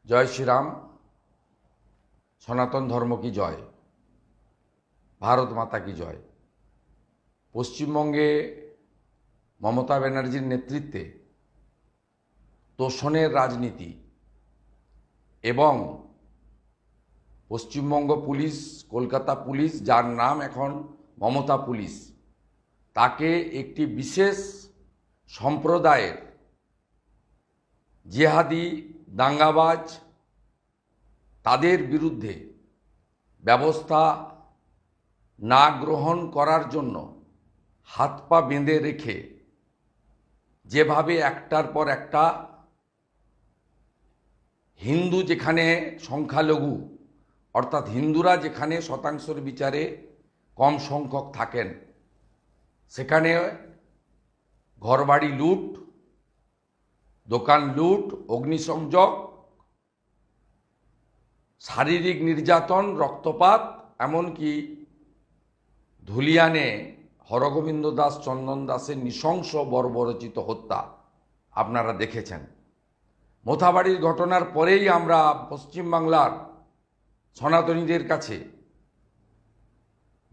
জয় শ্রীরাম। সনাতন ধর্ম কি জয়, ভারত মাতা কি জয়। পশ্চিমবঙ্গে মমতা ব্যানার্জির নেতৃত্বে তোষণের রাজনীতি এবং পশ্চিমবঙ্গ পুলিশ, কলকাতা পুলিশ, যার নাম এখন মমতা পুলিশ, তাকে একটি বিশেষ সম্প্রদায়ের জিহাদি দাঙ্গাবাজ তাদের বিরুদ্ধে ব্যবস্থা না গ্রহণ করার জন্য হাত পা বেঁধে রেখে যেভাবে একটার পর একটা হিন্দু যেখানে সংখ্যালঘু অর্থাৎ হিন্দুরা যেখানে শতাংশের বিচারে কম সংখ্যক থাকেন সেখানে ঘরবাড়ি লুট, দোকান লুট, অগ্নিসংযোগ, শারীরিক নির্যাতন, রক্তপাত, এমনকি ধুলিয়ানে হরগোবিন্দ দাস, চন্দন দাসের নৃশংস বর্বরচিত হত্যা আপনারা দেখেছেন। মোথাবাড়ির ঘটনার পরেই আমরা পশ্চিমবাংলার সনাতনীদের কাছে,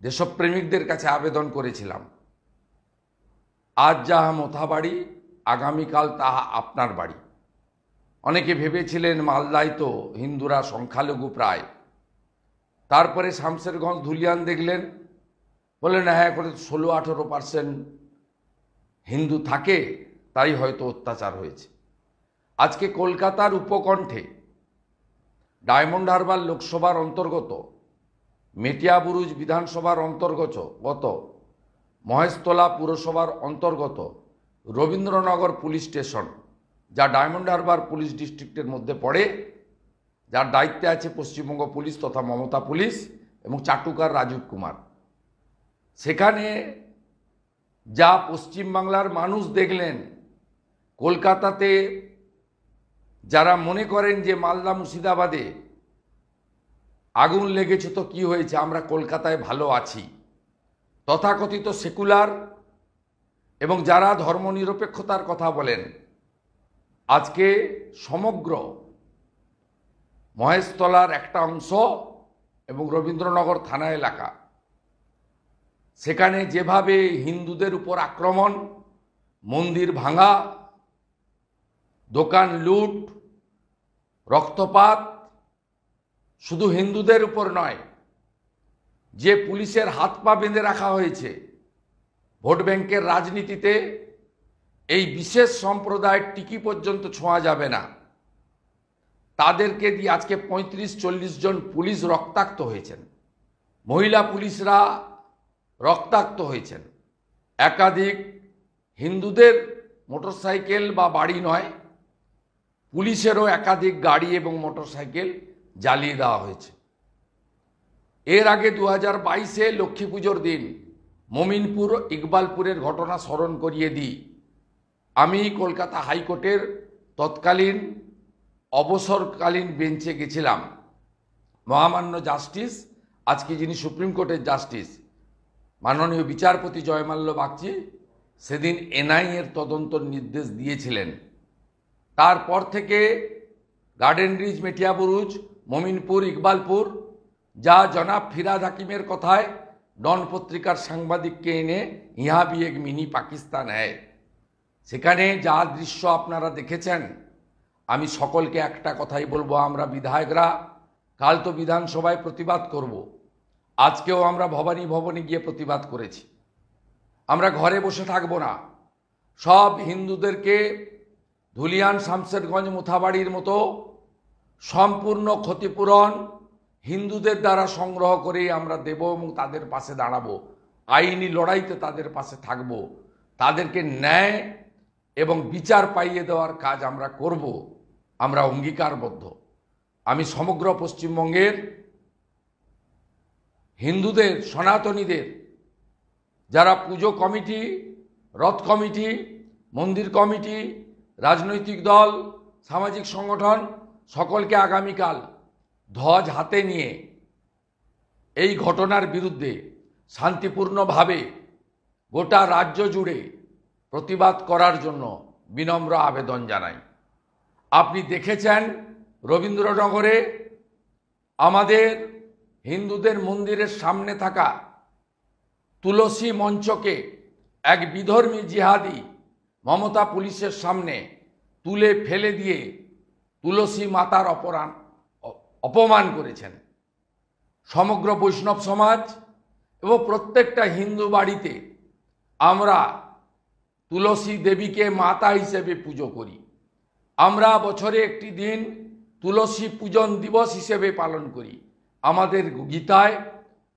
দেশপ্রেমিকদের কাছে আবেদন করেছিলাম, আজ যাহা মোথাবাড়ি আগামীকাল তাহা আপনার বাড়ি। অনেকে ভেবেছিলেন মালদায় তো হিন্দুরা সংখ্যালঘু প্রায়, তারপরে শামশেরগঞ্জ ধুলিয়ান দেখলেন, বললেন হ্যাঁ করে 16-18% হিন্দু থাকে, তাই হয়তো অত্যাচার হয়েছে। আজকে কলকাতার উপকণ্ঠে ডায়মন্ড হারবার লোকসভার অন্তর্গত, মেটিয়াবুরুজ বিধানসভার অন্তর্গত, মহেশতলা পুরসভার অন্তর্গত রবীন্দ্রনগর পুলিশ স্টেশন, যা ডায়মন্ড হারবার পুলিশ ডিস্ট্রিক্টের মধ্যে পড়ে, যার দায়িত্বে আছে পশ্চিমবঙ্গ পুলিশ তথা মমতা পুলিশ এবং চাটুকার রাজীব কুমার, সেখানে যা পশ্চিমবাংলার মানুষ দেখলেন, কলকাতাতে যারা মনে করেন যে মালদা মুর্শিদাবাদে আগুন লেগেছে তো কি হয়েছে, আমরা কলকাতায় ভালো আছি, তথাকথিত সেকুলার এবং যারা ধর্মনিরপেক্ষতার কথা বলেন, আজকে সমগ্র মহেশতলার একটা অংশ এবং রবীন্দ্রনগর থানা এলাকা, সেখানে যেভাবে হিন্দুদের উপর আক্রমণ, মন্দির ভাঙা, দোকান লুট, রক্তপাত, শুধু হিন্দুদের উপর নয়, যে পুলিশের হাত পা বেঁধে রাখা হয়েছে ভোট ব্যাংকের রাজনীতিতে, এই বিশেষ সম্প্রদায়ের টিকি পর্যন্ত ছোঁয়া যাবে না, তাদেরকে দিয়ে আজকে 35-40 জন পুলিশ রক্তাক্ত হয়েছেন, মহিলা পুলিশরা রক্তাক্ত হয়েছেন, একাধিক হিন্দুদের মোটরসাইকেল বা বাড়ি নয়, পুলিশেরও একাধিক গাড়ি এবং মোটরসাইকেল জ্বালিয়ে দেওয়া হয়েছে। এর আগে 2022-এ লক্ষ্মী পুজোর দিন মমিনপুর, ইকবালপুরের ঘটনা স্মরণ করিয়ে দিই। আমি কলকাতা হাইকোর্টের তৎকালীন অবসরকালীন বেঞ্চে গেছিলাম। মহামান্য জাস্টিস, আজকে যিনি সুপ্রিম কোর্টের জাস্টিস, মাননীয় বিচারপতি জয়মাল্য বাগচি, সেদিন এনআইএর তদন্তর নির্দেশ দিয়েছিলেন। তারপর থেকে গার্ডেন রিচ, মেটিয়াবুরুজ, মমিনপুর, ইকবালপুর, যা জনাব ফিরাদ হাকিমের কথায় ডন পত্রিকার সাংবাদিককে এনে ইহা ভি এক মিনি পাকিস্তান হ্যায়, সেখানে যা দৃশ্য আপনারা দেখেছেন, আমি সকলকে একটা কথাই বলবো, আমরা বিধায়করা কাল তো বিধানসভায় প্রতিবাদ করব, আজকেও আমরা ভবানী গিয়ে প্রতিবাদ করেছি। আমরা ঘরে বসে থাকব না, সব হিন্দুদেরকে ধুলিয়ান, শামশেরগঞ্জ, মোথাবাড়ির মতো সম্পূর্ণ ক্ষতিপূরণ হিন্দুদের দ্বারা সংগ্রহ করেই আমরা দেব এবং তাদের পাশে দাঁড়াবো, আইনি লড়াইতে তাদের পাশে থাকব, তাদেরকে ন্যায় এবং বিচার পাইয়ে দেওয়ার কাজ আমরা করব, আমরা অঙ্গীকারবদ্ধ। আমি সমগ্র পশ্চিমবঙ্গের হিন্দুদের, সনাতনীদের, যারা পুজো কমিটি, রথ কমিটি, মন্দির কমিটি, রাজনৈতিক দল, সামাজিক সংগঠন, সকলকে আগামীকাল ধ্বজ হাতে নিয়ে এই ঘটনার বিরুদ্ধে শান্তিপূর্ণভাবে গোটা রাজ্য জুড়ে প্রতিবাদ করার জন্য বিনম্র আবেদন জানাই। আপনি দেখেছেন রবীন্দ্রনগরে আমাদের হিন্দুদের মন্দিরের সামনে থাকা তুলসী মঞ্চকে এক বিধর্মী জিহাদি মমতা পুলিশের সামনে তুলে ফেলে দিয়ে তুলসী মাতার অপমান করেছেন। সমগ্র বৈষ্ণব সমাজ এবং প্রত্যেকটা হিন্দু বাড়িতে আমরা তুলসী দেবীকে মাতা হিসেবে পুজো করি। আমরা বছরে একটি দিন তুলসী পূজন দিবস হিসেবে পালন করি। আমাদের গীতায়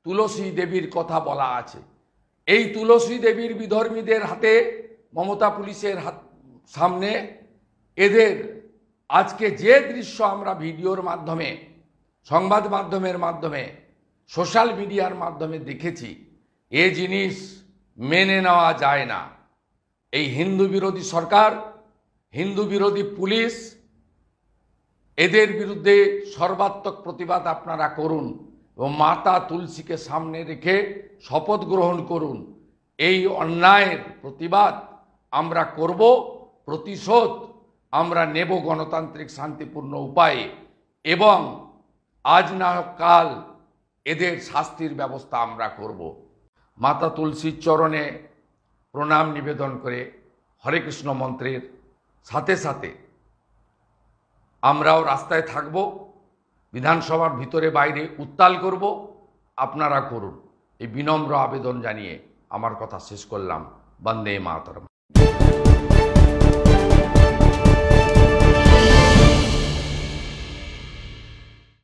তুলসী দেবীর কথা বলা আছে। এই তুলসী দেবীর বিধর্মীদের হাতে মমতা পুলিশের সামনে এদের আজকে যে দৃশ্য আমরা ভিডিওর মাধ্যমে, সংবাদ মাধ্যমের মাধ্যমে, সোশ্যাল মিডিয়ার মাধ্যমে দেখেছি, এ জিনিস মেনে নেওয়া যায় না। এই হিন্দু বিরোধী সরকার, হিন্দু বিরোধী পুলিশ, এদের বিরুদ্ধে সর্বাত্মক প্রতিবাদ আপনারা করুন এবং মাতা তুলসীকে সামনে রেখে শপথ গ্রহণ করুন। এই অন্যায়ের প্রতিবাদ আমরা করব, প্রতিশোধ আমরা নেব গণতান্ত্রিক শান্তিপূর্ণ উপায়ে, এবং আজ না কাল এদের শাস্তির ব্যবস্থা আমরা করব। মাতা তুলসীর চরণে প্রণাম নিবেদন করে হরে কৃষ্ণ মন্ত্রের সাথে সাথে আমরাও রাস্তায় থাকব, বিধানসভার ভিতরে বাইরে উত্তাল করব, আপনারা করুন। এই বিনম্র আবেদন জানিয়ে আমার কথা শেষ করলাম। বন্দে মাতরম।